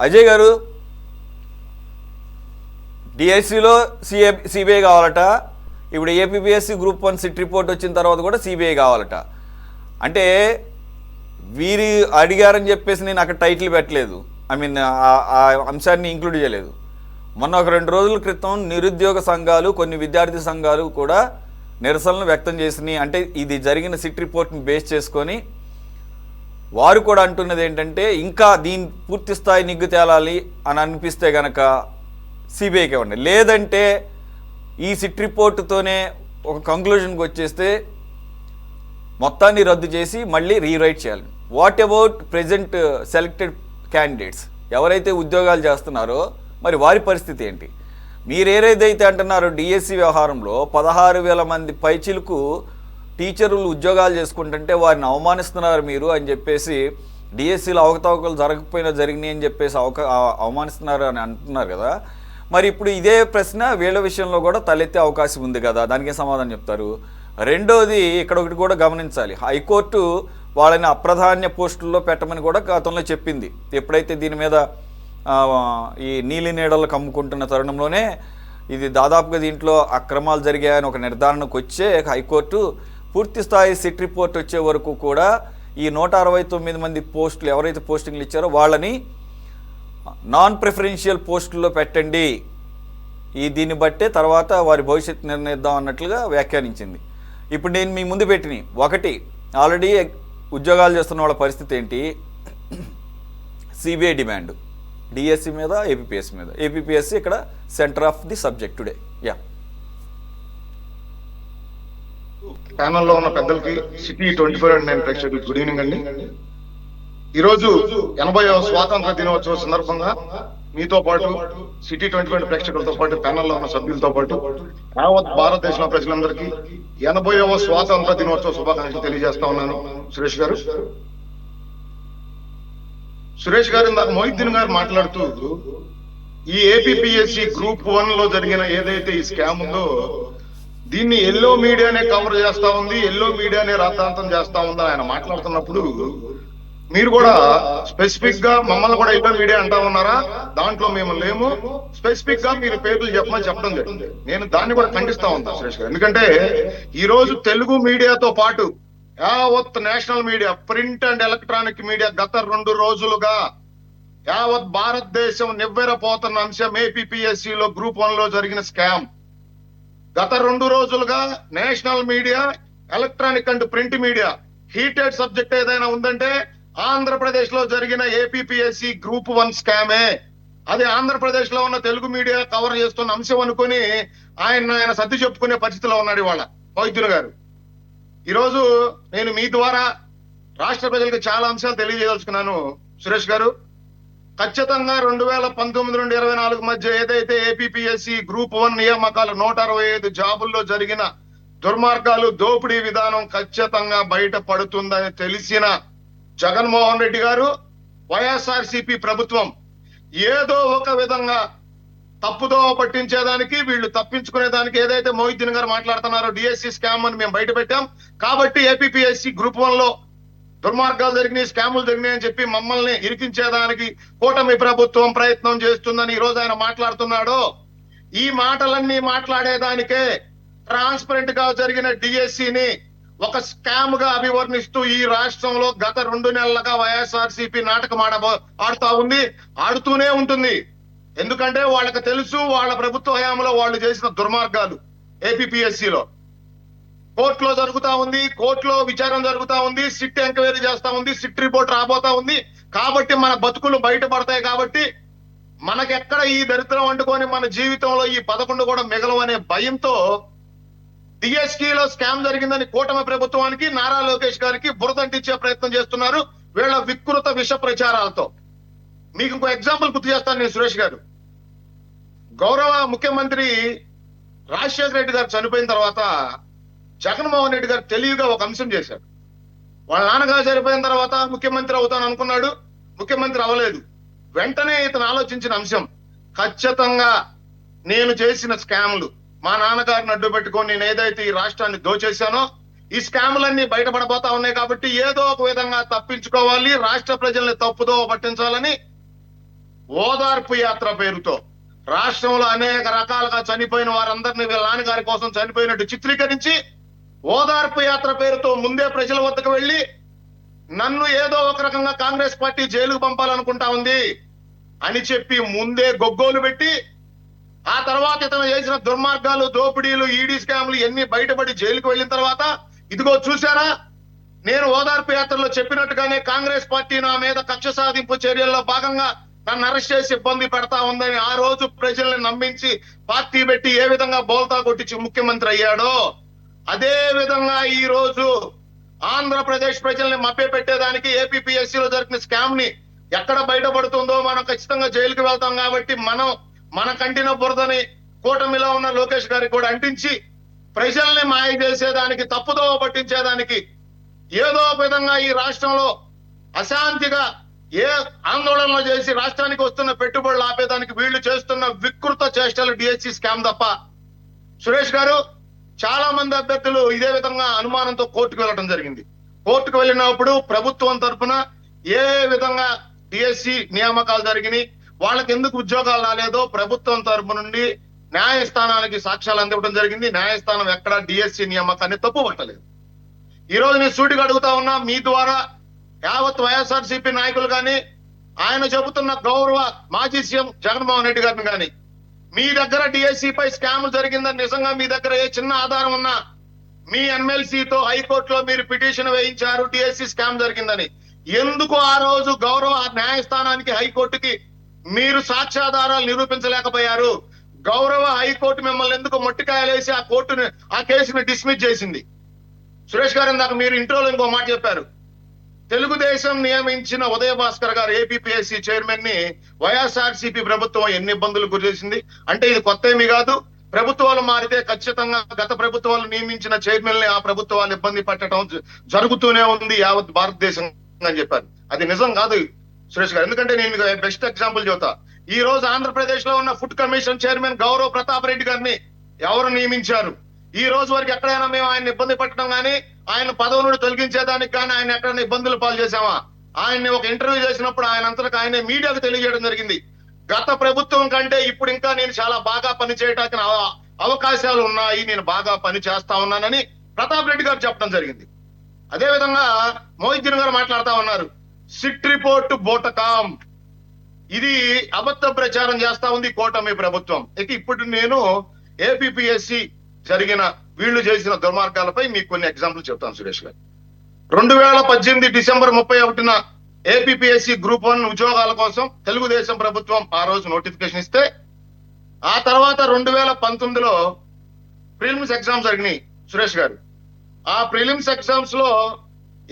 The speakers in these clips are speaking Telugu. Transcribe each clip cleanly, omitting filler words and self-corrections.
అజయ్ గారు, డిఎస్సిలో సిబిఐ కావాలట, ఇప్పుడు ఏపీపీఎస్సి గ్రూప్ 1 సిట్ రిపోర్ట్ వచ్చిన తర్వాత కూడా సిబిఐ కావాలట. అంటే వీరి అడిగారని చెప్పేసి నేను అక్కడ టైటిల్ పెట్టలేదు, ఆ అంశాన్ని ఇంక్లూడ్ చేయలేదు. మొన్న ఒక 2 రోజుల క్రితం నిరుద్యోగ సంఘాలు, కొన్ని విద్యార్థి సంఘాలు కూడా నిరసనలు వ్యక్తం చేసినాయి. అంటే ఇది జరిగిన సిట్ రిపోర్ట్ని బేస్ చేసుకొని వారు కూడా అంటున్నది ఏంటంటే, ఇంకా దీని పూర్తి స్థాయి నిగ్గు తేలాలి అని అనిపిస్తే కనుక సిబిఐకి ఇవ్వండి, లేదంటే ఈ సిట్ రిపోర్టుతోనే ఒక కంక్లూజన్కి వచ్చేస్తే మొత్తాన్ని రద్దు చేసి మళ్ళీ రీరైట్ చేయాలి. What about present selected candidates, ఎవరైతే ఉద్యోగాలు చేస్తున్నారో మరి వారి పరిస్థితి ఏంటి? మీరు ఏదైతే అంటున్నారో డిఎస్సి వ్యవహారంలో 16,000 మంది పైచిలకు టీచర్లు ఉద్యోగాలు చేసుకుంటుంటే వారిని అవమానిస్తున్నారు మీరు అని చెప్పేసి, డిఎస్సిలో అవకతవకలు జరగకపోయినా జరిగినాయి అని చెప్పేసి అవమానిస్తున్నారు అని అంటున్నారు కదా. మరి ఇప్పుడు ఇదే ప్రశ్న వీళ్ళ విషయంలో కూడా తలెత్తే అవకాశం ఉంది కదా, దానికి సమాధానం చెప్తారు? రెండోది, ఇక్కడ ఒకటి కూడా గమనించాలి, హైకోర్టు వాళ్ళని అప్రధాన్య పోస్టుల్లో పెట్టమని కూడా గతంలో చెప్పింది. ఎప్పుడైతే దీని మీద ఈ నీలి నీడలు కమ్ముకుంటున్న తరుణంలోనే ఇది దాదాపుగా దీంట్లో అక్రమాలు జరిగాయని ఒక నిర్ధారణకు వచ్చే హైకోర్టు పూర్తి స్థాయి సిట్ రిపోర్ట్ వచ్చే వరకు కూడా ఈ 169 మంది పోస్టులు ఎవరైతే పోస్టింగ్లు ఇచ్చారో వాళ్ళని నాన్ ప్రిఫరెన్షియల్ పోస్టుల్లో పెట్టండి, దీన్ని బట్టే తర్వాత వారి భవిష్యత్తు నిర్ణయిద్దాం అన్నట్లుగా వ్యాఖ్యానించింది. ఇప్పుడు నేను మీ ముందు పెట్టిన ఒకటి, ఆల్రెడీ ఉద్యోగాలు చేస్తున్న వాళ్ళ పరిస్థితి ఏంటి, సిబిఐ డిమాండ్ డిఎస్సి మీద, ఏపీపీఎస్సి మీద. ఏపీపీఎస్సి ఇక్కడ centre of the subject today. Yeah, ప్యానల్లో ఉన్న పెద్దలకి, సిటీ 24/9 ప్రేక్షకులకి గుడ్ ఈవినింగ్ అండి. ఈరోజు 80వ స్వాతంత్ర దినోత్సవ సందర్భంగా మీతో పాటు సిటీ 24 ప్రేక్షకులతో పాటు ప్యానల్లో ఉన్న సభ్యులతో పాటు యావత్ భారతదేశంలో ప్రజలందరికీ 80వ స్వాతంత్ర దినోత్సవ శుభాకాంక్షలు తెలియజేస్తా ఉన్నాను. సురేష్ గారు ఇందాక మొహిద్దీన్ గారు మాట్లాడుతూ ఈ ఏపీపీఎస్సి గ్రూప్ 1 లో జరిగిన ఏదైతే ఈ స్కామ్ ఉందో దీన్ని ఎల్లో మీడియానే కవర్ చేస్తా ఉంది, ఎల్లో మీడియానే రాద్ధాంతం చేస్తా ఉందని ఆయన మాట్లాడుతున్నప్పుడు మీరు కూడా స్పెసిఫిక్ గా మమ్మల్ని కూడా ఎల్లో మీడియా అంటా ఉన్నారా? దాంట్లో మేము లేము, స్పెసిఫిక్ గా మీరు పేర్లు చెప్పమని చెప్పడం జరిగింది. నేను దాన్ని కూడా ఖండిస్తా ఉంటాను సురేష్ గారు. ఎందుకంటే ఈ రోజు తెలుగు మీడియాతో పాటు యావత్ national media, print and electronic media గత 2 రోజులుగా యావత్ భారతదేశం నివ్వెరపోతున్న అంశం ఏపీపీఎస్సిలో గ్రూప్ 1 లో జరిగిన స్కామ్. గత 2 రోజులుగా national media, electronic and print media heated subject ఏదైనా ఉందంటే ఆంధ్రప్రదేశ్ లో జరిగిన ఏపీపీఎస్సి గ్రూప్ 1 స్కామే. అది ఆంధ్రప్రదేశ్ లో ఉన్న తెలుగు మీడియా కవర్ చేస్తున్న అంశం అనుకుని ఆయన సర్ది చెప్పుకునే పరిస్థితిలో ఉన్నాడు ఇవాళ వైద్యులు గారు. ఈరోజు నేను మీ ద్వారా రాష్ట్ర ప్రజలకు చాలా అంశాలు తెలియజేయదలుచుకున్నాను సురేష్ గారు. ఖచ్చితంగా 2019 నుండి 24 మధ్య ఏదైతే ఏపీపీఎస్సి గ్రూప్ 1 నియామకాలు 165 జాబుల్లో జరిగిన దుర్మార్గాలు, దోపిడీ విధానం ఖచ్చితంగా బయటపడుతుందని తెలిసిన జగన్మోహన్ రెడ్డి గారు, వైఎస్ఆర్సీపీ ప్రభుత్వం ఏదో ఒక విధంగా తప్పుదో పట్టించేదానికి, వీళ్ళు తప్పించుకునేదానికి ఏదైతే మొహిద్దీన్ గారు మాట్లాడుతున్నారో డిఎస్సి స్కామ్ అని మేము బయట పెట్టాం. కాబట్టి ఏపీపీఎస్సి గ్రూప్ 1 లో దుర్మార్గాలు జరిగినాయి, స్కాములు జరిగినాయి అని చెప్పి మమ్మల్ని ఇరికించేదానికి కూటమి ప్రభుత్వం ప్రయత్నం చేస్తుందని ఈ రోజు ఆయన మాట్లాడుతున్నాడు. ఈ మాటలన్నీ మాట్లాడేదానికే ట్రాన్స్పరెంట్ గా జరిగిన డిఎస్సిని ఒక స్కామ్ గా అభివర్ణిస్తూ ఈ రాష్ట్రంలో గత 2 నెలలుగా వైఎస్ఆర్సీపీ నాటకం ఆడుతా ఉంది, ఆడుతూనే ఉంటుంది. ఎందుకంటే వాళ్ళకి తెలుసు వాళ్ళ ప్రభుత్వ హయాంలో వాళ్ళు చేసిన దుర్మార్గాలు. ఏపీపీఎస్సిలో కోర్టులో జరుగుతా ఉంది, కోర్టులో విచారణ జరుగుతా ఉంది, సిట్ ఎంక్వైరీ చేస్తా ఉంది, సిట్ రిపోర్ట్ రాబోతా ఉంది. కాబట్టి మన బతుకులు బయటపడతాయి. కాబట్టి మనకెక్కడ ఈ దరిద్రం అంటుకొని మన జీవితంలో ఈ 11 కూడా మిగలవనే భయంతో డిఎస్సిలో స్కామ్ జరిగిందని కూటమి ప్రభుత్వానికి, నారా లోకేష్ గారికి బురదంటించే ప్రయత్నం చేస్తున్నారు వీళ్ళ వికృత విష ప్రచారాలతో. మీకు ఇంకో ఎగ్జాంపుల్ గుర్తు చేస్తాను నేను సురేష్ గారు. గౌరవ ముఖ్యమంత్రి రాజశేఖర రెడ్డి గారు చనిపోయిన తర్వాత జగన్మోహన్ రెడ్డి గారు తెలివిగా ఒక అంశం చేశాడు. వాళ్ళ నాన్నగారు చనిపోయిన తర్వాత ముఖ్యమంత్రి అవుతాను అనుకున్నాడు, ముఖ్యమంత్రి అవ్వలేదు. వెంటనే ఇతను ఆలోచించిన అంశం, ఖచ్చితంగా నేను చేసిన స్కామ్లు, మా నాన్నగారిని అడ్డు పెట్టుకొని నేను ఏదైతే ఈ రాష్ట్రాన్ని దోచేశానో ఈ స్కాములన్నీ బయటపడబోతా ఉన్నాయి. కాబట్టి ఏదో ఒక విధంగా తప్పించుకోవాలి, రాష్ట్ర ప్రజల్ని తప్పుదో పట్టించాలని ఓదార్పు యాత్ర పేరుతో రాష్ట్రంలో అనేక రకాలుగా చనిపోయిన వారందరినీ వీళ్ళ నాన్నగారి కోసం చనిపోయినట్టు చిత్రీకరించి ఓదార్పు యాత్ర పేరుతో ముందే ప్రజల వద్దకు వెళ్లి నన్ను ఏదో ఒక రకంగా కాంగ్రెస్ పార్టీ జైలుకు పంపాలనుకుంటా ఉంది అని చెప్పి ముందే గొగ్గోలు పెట్టి ఆ తర్వాత ఇతను చేసిన దుర్మార్గాలు, దోపిడీలు, ఈడీ స్కామ్లు ఎన్ని బయటపడి జైలుకు వెళ్ళిన తర్వాత ఇదిగో చూసారా, నేను ఓదార్పు యాత్రలో చెప్పినట్టుగానే కాంగ్రెస్ పార్టీ నా మీద కక్ష సాధింపు చర్యల్లో భాగంగా నన్ను అరెస్ట్ చేసి ఇబ్బంది పెడతా ఉందని ఆ రోజు ప్రజల్ని నమ్మించి పార్టీ పెట్టి ఏ విధంగా బోల్తా కొట్టించి ముఖ్యమంత్రి అయ్యాడో అదే విధంగా ఈ రోజు ఆంధ్రప్రదేశ్ ప్రజల్ని మభ్య పెట్టేదానికి ఏపీపీఎస్సీలో జరిగిన స్కామ్ ని ఎక్కడ బయటపడుతుందో మనం ఖచ్చితంగా జైలుకి వెళ్తాం కాబట్టి మనం మన కంటిన బురదని కూటమిలో ఉన్న లోకేష్ గారికి కూడా అంటించి ప్రజల్ని మాయ చేసేదానికి, తప్పుదోవ పట్టించేదానికి, ఏదో ఒక విధంగా ఈ రాష్ట్రంలో అశాంతిగా ఏ ఆందోళనలు చేసి రాష్ట్రానికి వస్తున్న పెట్టుబడులు ఆపేదానికి వీళ్ళు చేస్తున్న వికృత చేష్టలు డిఎస్సి స్కామ్ తప్ప. సురేష్ గారు, చాలా మంది అభ్యర్థులు ఇదే విధంగా అనుమానంతో కోర్టుకు వెళ్ళడం జరిగింది. కోర్టుకు వెళ్ళినప్పుడు ప్రభుత్వం తరఫున ఏ విధంగా డిఎస్సి నియామకాలు జరిగినాయి, వాళ్ళకి ఎందుకు ఉద్యోగాలు రాలేదో ప్రభుత్వం తరఫు నుండి న్యాయస్థానానికి సాక్ష్యాలు అందివ్వడం జరిగింది. న్యాయస్థానం ఎక్కడ డిఎస్సి నియామకాన్ని తప్పుపట్టలేదు. ఈ రోజు నేను సూటిగా అడుగుతా ఉన్నా, మీ ద్వారా యావత్ వైఎస్ఆర్సీపీ నాయకులు కానీ, ఆయన చెబుతున్న గౌరవ మాజీ సీఎం జగన్మోహన్ రెడ్డి గారిని కానీ, మీ దగ్గర డిఎస్సి పై స్కామ్ జరిగిందని నిజంగా మీ దగ్గర ఏ చిన్న ఆధారం ఉన్నా, మీ ఎమ్మెల్సీతో హైకోర్టులో మీరు పిటిషన్ వేయించారు డిఎస్సి స్కామ్ జరిగిందని, ఎందుకు ఆ రోజు గౌరవ న్యాయస్థానానికి హైకోర్టుకి మీరు సాక్ష్యాధారాలు నిరూపించలేకపోయారు? గౌరవ హైకోర్టు మిమ్మల్ని ఎందుకు మొట్టికాయలేసి ఆ కేసుని డిస్మిస్ చేసింది? సురేష్ గారు, ఇందాక మీరు ఇంట్రోలో ఇంకో మాట చెప్పారు. తెలుగుదేశం నియమించిన ఉదయ భాస్కర్ గారు ఏపీపీఎస్సీ చైర్మన్ ని వైఎస్ఆర్సీపీ ప్రభుత్వం ఎన్ని ఇబ్బందులు గురి చేసింది అంటే ఇది కొత్త ఏమీ కాదు. ప్రభుత్వాలు మారితే ఖచ్చితంగా గత ప్రభుత్వాలు నియమించిన చైర్మన్ ని ఆ ప్రభుత్వాలు ఇబ్బంది పెట్టడం జరుగుతూనే ఉంది యావత్ భారతదేశం అని చెప్పారు. అది నిజం కాదు సురేష్ గారు. ఎందుకంటే నేను మీకు బెస్ట్ ఎగ్జాంపుల్ చెబుతా. ఈ రోజు ఆంధ్రప్రదేశ్ లో ఉన్న food commission chairman Gaurav Pratap Reddy గారిని ఎవరు నియమించారు? ఈ రోజు వరకు ఎక్కడైనా మేము ఆయన ఇబ్బంది పెట్టడం కానీ, ఆయన పదవి నుండి తొలగించేదానికి కానీ ఆయన ఎక్కడైనా ఇబ్బందులు పాలు చేశామా? ఆయన్ని ఒక ఇంటర్వ్యూ చేసినప్పుడు ఆయన అంతలకు ఆయనే మీడియాకు తెలియజేయడం జరిగింది. గత ప్రభుత్వం కంటే ఇప్పుడు ఇంకా నేను చాలా బాగా పని చేయడానికి అవకాశాలు ఉన్నాయి, నేను బాగా పని చేస్తా ఉన్నానని ప్రతాప్ రెడ్డి గారు చెప్పడం జరిగింది. అదే విధంగా మొహిద్దీన్ గారు మాట్లాడుతా ఉన్నారు, సిట్ రిపోర్ట్ బోటకాం, ఇది అబద్ధ ప్రచారం చేస్తా ఉంది కూటమి ప్రభుత్వం. ఇక ఇప్పుడు నేను ఏపీపీఎస్సీ జరిగిన వీళ్ళు చేసిన దుర్మార్గాలపై మీకు కొన్ని ఎగ్జాంపుల్ చెప్తాను సురేష్ గారు. 2018 డిసెంబర్ 31న ఏపీపీఎస్సీ గ్రూప్ 1 ఉద్యోగాల కోసం తెలుగుదేశం ప్రభుత్వం ఆ రోజు నోటిఫికేషన్ ఇస్తే, ఆ తర్వాత 2019లో ప్రిలిమ్స్ ఎగ్జామ్స్ జరిగినాయి సురేష్ గారు. ఆ ప్రిలిమ్స్ ఎగ్జామ్స్ లో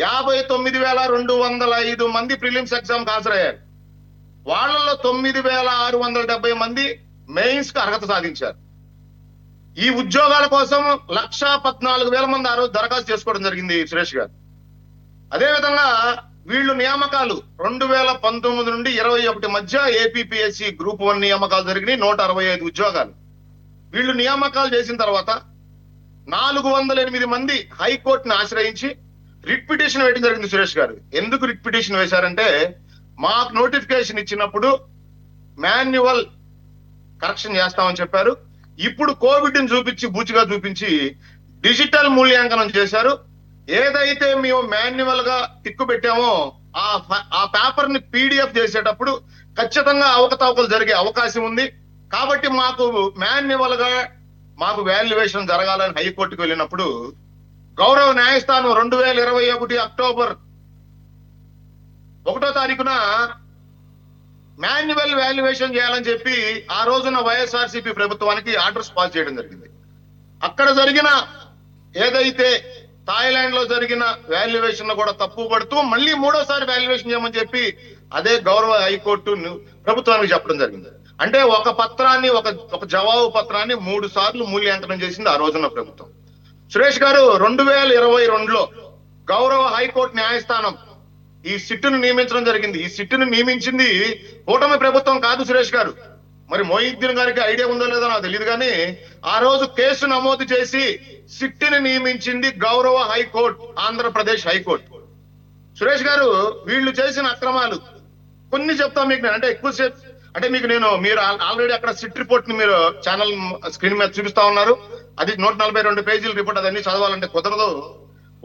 59,205 మంది ప్రిలిమ్స్ ఎగ్జామ్ హాజరయ్యారు. వాళ్ళలో 9,670 మంది మెయిన్స్ కు అర్హత సాధించారు. ఈ ఉద్యోగాల కోసం 1,14,000 మంది ఆ రోజు దరఖాస్తు చేసుకోవడం జరిగింది సురేష్ గారు. అదేవిధంగా వీళ్ళు నియామకాలు 2019 నుండి 21 మధ్య ఏపీపీఎస్సీ గ్రూప్ 1 నియామకాలు జరిగినాయి, 165 ఉద్యోగాలు. వీళ్ళు నియామకాలు చేసిన తర్వాత 408 మంది హైకోర్టును ఆశ్రయించి రిట్ పిటిషన్ వేయడం జరిగింది సురేష్ గారు. ఎందుకు రిట్ పిటిషన్ వేశారంటే, మాకు నోటిఫికేషన్ ఇచ్చినప్పుడు మాన్యువల్ కరెక్షన్ చేస్తామని చెప్పారు. ఇప్పుడు కోవిడ్ ని చూపించి బూచిగా చూపించి డిజిటల్ మూల్యాంకనం చేశారు. ఏదైతే మేము మాన్యువల్ గా టిక్కు పెట్టామో ఆ పేపర్ ని పీడిఎఫ్ చేసేటప్పుడు ఖచ్చితంగా అవకతవకలు జరిగే అవకాశం ఉంది. కాబట్టి మాకు మాన్యువల్ గా మాకు వాల్యుయేషన్ జరగాలని హైకోర్టుకు వెళ్ళినప్పుడు గౌరవ న్యాయస్థానం 2021 అక్టోబర్ 1వ తారీఖున మాన్యువల్ వాల్యుయేషన్ చేయాలని చెప్పి ఆ రోజున వైఎస్ఆర్సీపీ ప్రభుత్వానికి ఆర్డర్స్ పాస్ చేయడం జరిగింది. అక్కడ జరిగిన ఏదైతే థాయిలాండ్ లో జరిగిన వాల్యుయేషన్ కూడా తప్పు పడుతూ మళ్ళీ 3వసారి వాల్యుయేషన్ చేయమని చెప్పి అదే గౌరవ హైకోర్టు ప్రభుత్వానికి చెప్పడం జరిగింది. అంటే ఒక పత్రాన్ని ఒక జవాబు పత్రాన్ని 3 సార్లు మూల్యాంకనం చేసింది ఆ రోజున ప్రభుత్వం. సురేష్ గారు, 2022లో గౌరవ హైకోర్టు న్యాయస్థానం ఈ సిట్టును నియమించడం జరిగింది. ఈ సిట్టును నియమించింది కూటమి ప్రభుత్వం కాదు సురేష్ గారు. మరి మొహిద్దీన్ గారికి ఐడియా ఉందో లేదో నాకు తెలియదు కానీ ఆ రోజు కేసు నమోదు చేసి సిట్టుని నియమించింది గౌరవ హైకోర్టు, ఆంధ్రప్రదేశ్ హైకోర్టు. సురేష్ గారు, వీళ్ళు చేసిన అక్రమాలు కొన్ని చెప్తాం మీకు, అంటే ఎక్కువసేపు అంటే మీరు ఆల్రెడీ అక్కడ సిట్ రిపోర్ట్ ని మీరు ఛానల్ స్క్రీన్ మీద చూపిస్తా ఉన్నారు. అది 142 పేజీల రిపోర్ట్, అదన్నీ చదవాలంటే కుదరదు.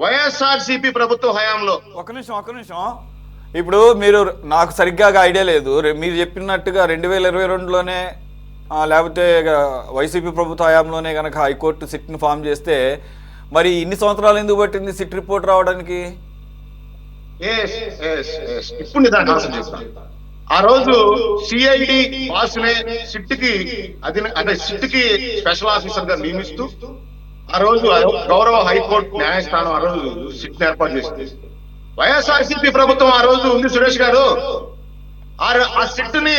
వైఎస్ఆర్సీపీ ప్రభుత్వ హయాంలో ఒక నిమిషం ఇప్పుడు మీరు నాకు సరిగ్గా ఐడియా లేదు. మీరు చెప్పినట్టుగా 2022లోనే లేకపోతే వైసీపీ ప్రభుత్వ హయాంలోనే కనుక హైకోర్టు సిట్ని ఫామ్ చేస్తే మరి ఇన్ని సంవత్సరాలు ఎందుకు పట్టింది సిట్ రిపోర్ట్ రావడానికి? ఇప్పుడు నిదాన్ని ఆన్సర్ చేస్తాను. ఆ రోజు సిఐడి బాసునే సిట్కి అంటే సిట్కి స్పెషల్ ఆఫీసర్ గా నియమిస్తూ ఆ రోజు గౌరవ హైకోర్టు న్యాయస్థానం ఆ రోజు సిట్ ఏర్పాటు చేసింది. వైఎస్ఆర్సీపీ ప్రభుత్వం ఆ రోజు ఉంది సురేష్ గారు. ఆ సిట్ ని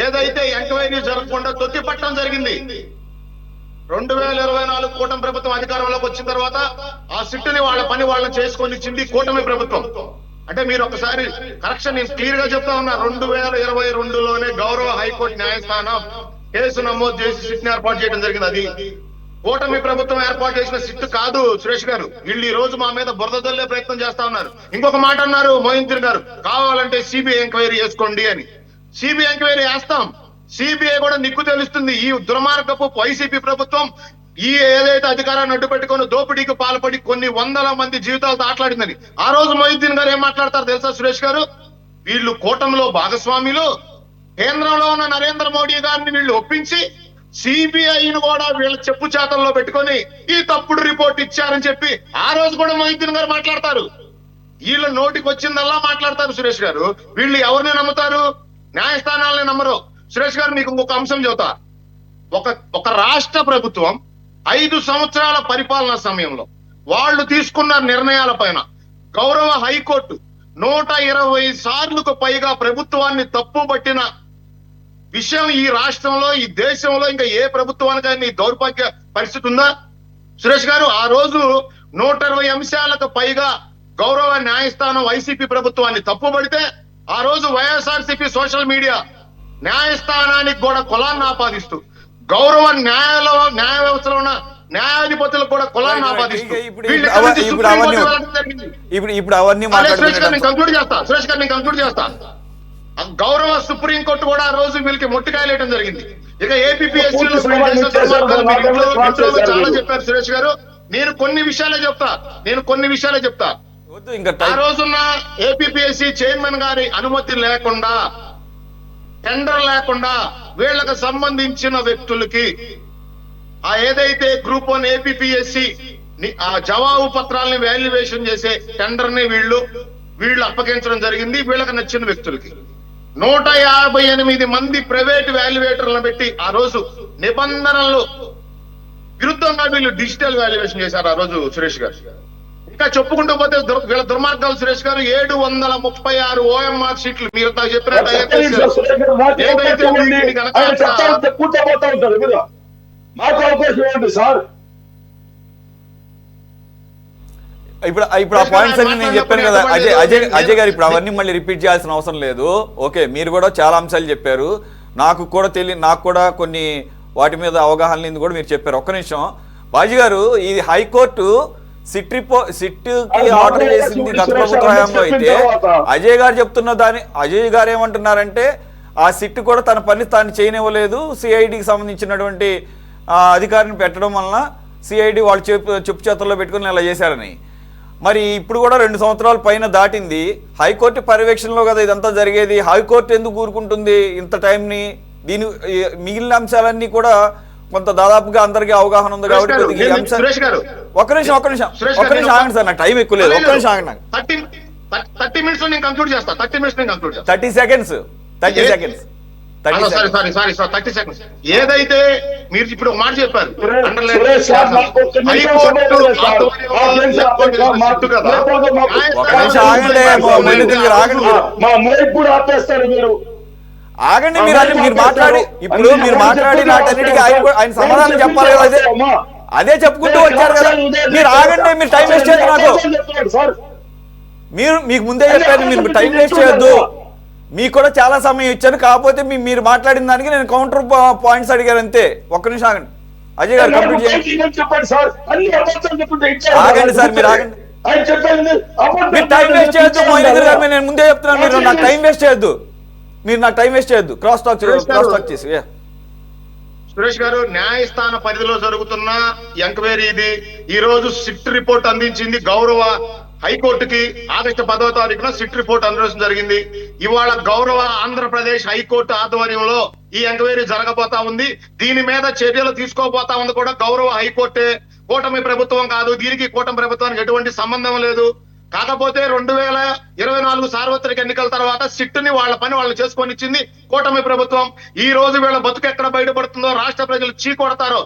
ఏదైతే ఎంక్వైరీ జరగకుండా తొక్కిపట్టడం జరిగింది. 2024 కూటమి ప్రభుత్వం అధికారంలోకి వచ్చిన తర్వాత ఆ సిట్ ని వాళ్ళ పని వాళ్ళని చేసుకొని ఇచ్చింది కూటమి ప్రభుత్వం. అంటే మీరు ఒకసారి కరెక్షన్ నేను క్లియర్ గా చెప్తా ఉన్నా. 2022లోనే గౌరవ హైకోర్టు న్యాయస్థానం కేసు నమోదు చేసి సిట్ ని ఏర్పాటు చేయడం జరిగింది. అది కూటమి ప్రభుత్వం ఏర్పాటు చేసిన సిట్ కాదు సురేష్ గారు. వీళ్ళు ఈ రోజు మా మీద బురద జల్లే ప్రయత్నం చేస్తా ఉన్నారు. ఇంకొక మాట అన్నారు మొహిందర్ గారు, కావాలంటే సిబిఐ ఎంక్వైరీ చేసుకోండి అని. సిబిఐ ఎంక్వైరీ వేస్తాం. సిబిఐ కూడా నిక్కు తెలుస్తుంది. ఈ దుర్మార్గపు వైసీపీ ప్రభుత్వం ఈ ఏదైతే అధికారాన్ని అడ్డు పెట్టుకుని దోపిడీకి పాల్పడి కొన్ని వందల మంది జీవితాలతో ఆటలాడిందని. ఆ రోజు మొహిద్దీన్ గారు ఏం మాట్లాడతారు తెలుసా సురేష్ గారు? వీళ్ళు కూటమిలో భాగస్వాములు, కేంద్రంలో ఉన్న నరేంద్ర మోడీ గారిని వీళ్ళు ఒప్పించి సిబిఐని కూడా వీళ్ళ చెప్పు చేతల్లో పెట్టుకొని ఈ తప్పుడు రిపోర్ట్ ఇచ్చారని చెప్పి ఆ రోజు కూడా మొహిద్దీన్ గారు మాట్లాడతారు. వీళ్ళ నోటికి వచ్చిందల్లా మాట్లాడతారు సురేష్ గారు. వీళ్ళు ఎవరిని నమ్ముతారు? న్యాయస్థానాలని నమ్మరు. సురేష్ గారు మీకు ఇంకొక అంశం చెబుతా. ఒక రాష్ట్ర ప్రభుత్వం 5 సంవత్సరాల పరిపాలనా సమయంలో వాళ్ళు తీసుకున్న నిర్ణయాల పైన గౌరవ హైకోర్టు 120 సార్లకు పైగా ప్రభుత్వాన్ని తప్పుపట్టిన విషయం ఈ రాష్ట్రంలో, ఈ దేశంలో ఇంకా ఏ ప్రభుత్వానికైనా ఈ దౌర్భాగ్య పరిస్థితి ఉందా సురేష్ గారు? ఆ రోజు 120 అంశాలకు పైగా గౌరవ న్యాయస్థానం వైసీపీ ప్రభుత్వాన్ని తప్పుపడితే ఆ రోజు వైఎస్ఆర్సీపీ సోషల్ మీడియా న్యాయస్థానానికి కూడా కులాన్ని ఆపాదిస్తూ గౌరవ న్యాయ వ్యవస్థలో ఉన్న న్యాయాధిపతులకు కూడా కులాన్ని ఆపాదిస్తూ కంక్లూడ్ చేస్తా సురేష్ గారు, నేను కంక్లూడ్ చేస్తా. గౌరవ సుప్రీంకోర్టు కూడా ఆ రోజు వీళ్ళకి మొట్టికాయలేయడం జరిగింది. ఇక ఏపీపీఎస్సీ చాలా చెప్పారు సురేష్ గారు. నేను కొన్ని విషయాలే చెప్తా. ఆ రోజున్న ఏపీపీఎస్సీ చైర్మన్ గారి అనుమతి లేకుండా, టెండర్ లేకుండా వీళ్ళకి సంబంధించిన వ్యక్తులకి ఆ ఏదైతే గ్రూప్ 1 ఏపీపీఎస్సీ ఆ జవాబు పత్రాలని వాల్యుయేషన్ చేసే టెండర్ ని వీళ్ళు అప్పగించడం జరిగింది వీళ్ళకి నచ్చిన వ్యక్తులకి. 158 మంది ప్రైవేట్ వాల్యుయేటర్లను పెట్టి ఆ రోజు నిబంధనలు విరుద్ధంగా వీళ్ళు డిజిటల్ వాల్యుయేషన్ చేశారు ఆ రోజు సురేష్ గారు. ఇంకా చెప్పుకుంటూ పోతే వీళ్ళ దుర్మార్గాలు సురేష్ గారు 736 OMR షీట్లు మీరు చెప్పినట్టు ఇప్పుడు ఆ పాయింట్స్ అన్ని నేను చెప్పాను కదా అజయ్ గారు. ఇప్పుడు అవన్నీ మళ్ళీ రిపీట్ చేయాల్సిన అవసరం లేదు. ఓకే, మీరు కూడా చాలా అంశాలు చెప్పారు. నాకు కూడా కొన్ని వాటి మీద అవగాహన లేని కూడా మీరు చెప్పారు. ఒక్క నిమిషం బాజీ గారు, ఇది హైకోర్టు సిట్కి ఆర్డర్ చేసింది గత ప్రభుత్వ హయాంలో అయితే అజయ్ గారు ఏమంటున్నారంటే ఆ సిట్ కూడా తన పని తాను చేయనివ్వలేదు, సిఐడికి సంబంధించినటువంటి అధికారిని పెట్టడం వలన సిఐడి వాళ్ళు చెప్పు చేతుల్లో పెట్టుకుని ఇలా చేశారని. మరి ఇప్పుడు కూడా 2 సంవత్సరాల పైన దాటింది. హైకోర్టు పర్యవేక్షణలో కదా ఇదంతా జరిగేది. హైకోర్టు ఎందుకు కూరుకుంటుంది ఇంత టైంని? దీని మిగిలిన అంశాలన్నీ కూడా కొంత దాదాపుగా అందరికీ అవగాహన ఉంది కాబట్టి ఒక్క నిమిషం ఆగండి సార్, నాకు టైం ఎక్కువ లేదు. ఒక్క నిమిషం ఆగండి. 30 మినిట్స్ నేను కంక్లూడ్ చేస్తా. 30 సెకండ్స్. ఏదైతే మీరు ఇప్పుడు ఒక మాట చెప్పారు, ఆగండి. మీరు మాట్లాడి నాటన్నిటికీ ఆయన సమాధానం చెప్పాలి కదా. అదే చెప్పుకుంటూ వచ్చారు కదా. మీరు ఆగండి, మీరు టైం వేస్ట్ చేయొద్దు. నాకు మీకు ముందే చెప్పాను, మీరు టైం వేస్ట్ చేయొద్దు. మీకు కూడా చాలా సమయం ఇచ్చాను, కాకపోతే మీరు మాట్లాడిన దానికి నేను కౌంటర్ పాయింట్స్ అడిగాను అంతే. ఒక్క నిమిషం ఆగండి అజయ్ గారు, కంప్లీట్ చేయండి. ఆగండి సార్, మీరు ఆగండి. మీరు టైం వేస్ట్ చేయొద్దు. నేను ముందే చెప్తున్నాను, మీరు నాకు టైం వేస్ట్ చేయొద్దు. మీరు నాకు టైం వేస్ట్ చేయొద్దు. క్రాస్ టాక్ చేసి సురేష్ గారు, న్యాయస్థాన పరిధిలో జరుగుతున్న ఎంక్వైరీ ఇది. ఈ రోజు సిట్ రిపోర్ట్ అందించింది గౌరవ హైకోర్టుకి. ఆగస్టు 10వ తారీఖున సిట్ రిపోర్ట్ అందడం జరిగింది. ఇవాళ గౌరవ ఆంధ్రప్రదేశ్ హైకోర్టు ఆధ్వర్యంలో ఈ ఎంక్వైరీ జరగబోతా ఉంది. దీని మీద చర్యలు తీసుకోబోతా ఉంది కూడా గౌరవ హైకోర్టే, కూటమి ప్రభుత్వం కాదు. దీనికి కూటమి ప్రభుత్వానికి ఎటువంటి సంబంధం లేదు. కాకపోతే 2024 సార్వత్రిక ఎన్నికల తర్వాత సిట్టుని వాళ్ళ పని వాళ్ళు చేసుకొని ఇచ్చింది కూటమి ప్రభుత్వం. ఈ రోజు వీళ్ళ బతుకు ఎక్కడ బయటపడుతుందో రాష్ట్ర ప్రజలు చీకొడతారో.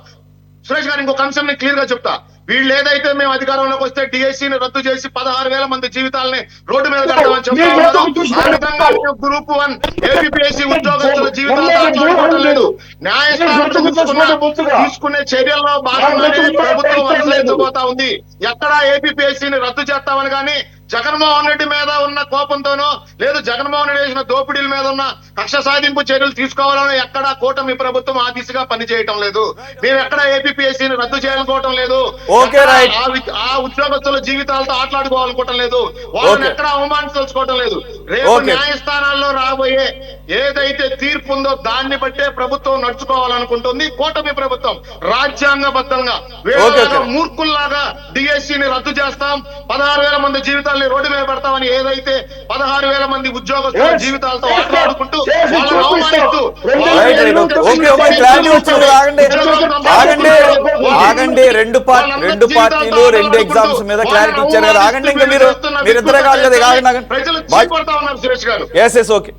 సురేష్ గారు, ఇంకొక అంశం నేను క్లియర్ గా చెప్తా. వీళ్ళు ఏదైతే మేము అధికారంలోకి వస్తే డిఎస్సీని రద్దు చేసి 16,000 మంది జీవితాలని రోడ్డు మీద కడతామని చెప్తా ఉన్నారో, ఆ విధంగా గ్రూప్ 1 ఏపీఎస్సీ ఉద్యోగస్తుల జీవితాలతో ఆటలాడుకోవడం లేదు. న్యాయస్థానం తీసుకునే చర్యల్లో భాగంగానే ప్రభుత్వం అనుసరించబోతా ఉంది. ఎక్కడా ఏపీఎస్సీని రద్దు చేస్తామని కానీ, జగన్మోహన్ రెడ్డి మీద ఉన్న కోపంతోనో లేదు జగన్మోహన్ రెడ్డి చేసిన దోపిడీల మీద ఉన్న కక్ష సాధింపు చర్యలు తీసుకోవాలని ఎక్కడా కూటమి ప్రభుత్వం ఆ దిశగా పనిచేయటం లేదు. మేము ఎక్కడ ఏపీఎస్సీని రద్దు చేయాలనుకోవటం లేదు. ఆ ఉద్యోగస్తుల జీవితాలతో ఆటలాడుకోవాలనుకోవటం లేదు. వాళ్ళని ఎక్కడ అవమానించుకోవటం లేదు. రేపు న్యాయస్థానాల్లో రాబోయే ఏదైతే తీర్పు ఉందో దాన్ని బట్టే ప్రభుత్వం నడుచుకోవాలనుకుంటుంది కూటమి ప్రభుత్వం. రాజ్యాంగబద్ధంగా మూర్ఖుల్లాగా డిఎస్సీని రద్దు చేస్తాం, 16,000 మంది జీవితాలని రోడ్డు మీద పెడతామని ఏదైతే 16,000 మంది ఉద్యోగస్తుల జీవితాలతో ఆటలాడుకుంటూ వాళ్ళని అవమానిస్తూ ఆగండి. రెండు పార్టీలు 2 ఎగ్జామ్స్ మీద క్లారిటీ ఇచ్చారు కదా. ఆగండి, ఇంకా మీరు ఇద్దరే కాదు కదా. ప్రజలు చీపడతా ఉన్నారు సురేష్ గారు. Yes okay.